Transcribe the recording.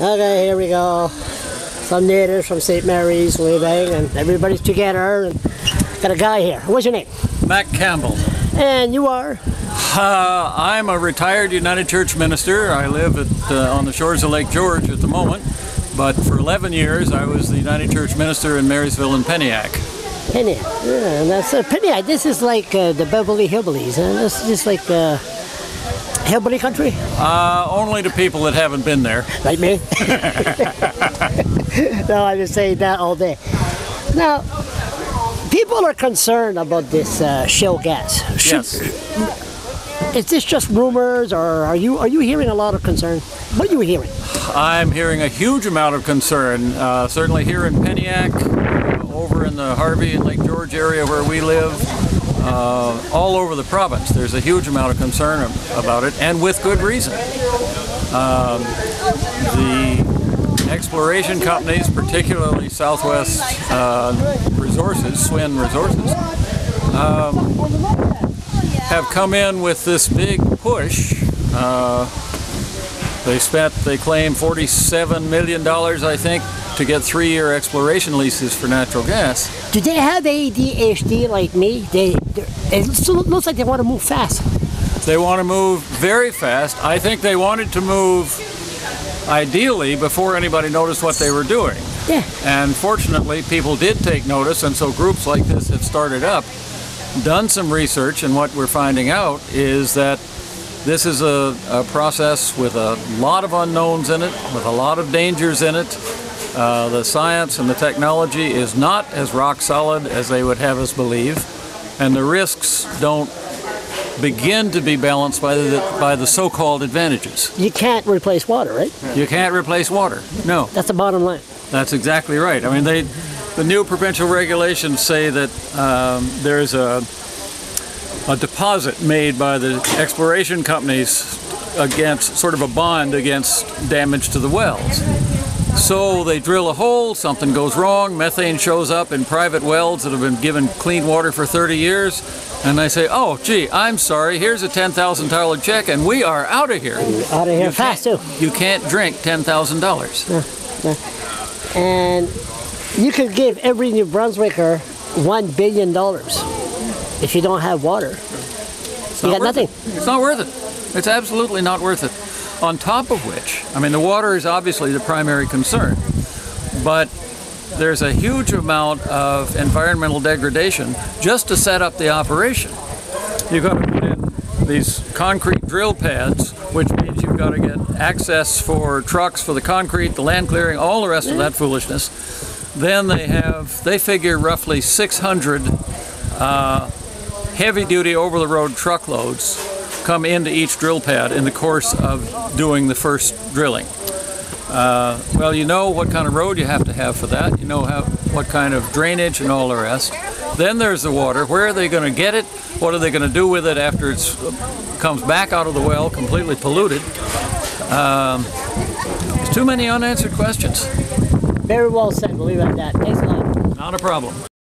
Okay, here we go. Some natives from St. Mary's leaving, and everybody's together. And got a guy here. What's your name? Mac Campbell. And you are? I'm a retired United Church minister. I live on the shores of Lake George at the moment, but for 11 years I was the United Church minister in Marysville and Peniac. Peniac, yeah, and that's Peniac. This is like the Beverly Hillbillies, and this is just like hillbilly country. Only to people that haven't been there. Like me. No, I just say that all day. Now, people are concerned about this shale gas. Yes. Is this just rumors, or are you hearing a lot of concern? What are you hearing? I'm hearing a huge amount of concern. Certainly here in Peniac, over in the Harvey and Lake George area where we live, all over the province. There's a huge amount of concern about it, and with good reason. The exploration companies, particularly Southwest Resources, SWN Resources, have come in with this big push. They claim $47 million, I think, to get 3-year exploration leases for natural gas. Do they have ADHD like me? It looks like they want to move fast. They want to move very fast. I think they wanted to move ideally before anybody noticed what they were doing. Yeah. And fortunately, people did take notice, and so groups like this have started up, done some research, and what we're finding out is that this is a process with a lot of unknowns in it, with a lot of dangers in it. The science and the technology is not as rock solid as they would have us believe, and the risks don't begin to be balanced by the so-called advantages. You can't replace water, right? You can't replace water, no. That's the bottom line. That's exactly right. I mean, the new provincial regulations say that there's a deposit made by the exploration companies against, sort of a bond against damage to the wells. So they drill a hole, something goes wrong, methane shows up in private wells that have been given clean water for 30 years, and they say, oh, gee, I'm sorry, here's a $10,000 check, and we are out of here. Out of here fast, too. You can't drink $10,000. And you could give every New Brunswicker $1 billion if you don't have water. You got nothing. It's not worth it. It's absolutely not worth it. On top of which, I mean, the water is obviously the primary concern, but there's a huge amount of environmental degradation just to set up the operation. You've got to put in these concrete drill pads, which means you've got to get access for trucks for the concrete, the land clearing, all the rest of that foolishness. Then they figure roughly 600 heavy-duty over-the-road truckloads come into each drill pad in the course of doing the first drilling. Well, you know what kind of road you have to have for that. You know what kind of drainage and all the rest. Then there's the water. Where are they going to get it? What are they going to do with it after it comes back out of the well completely polluted? There's too many unanswered questions. Very well said. We'll leave it at that. Thanks a lot. Not a problem.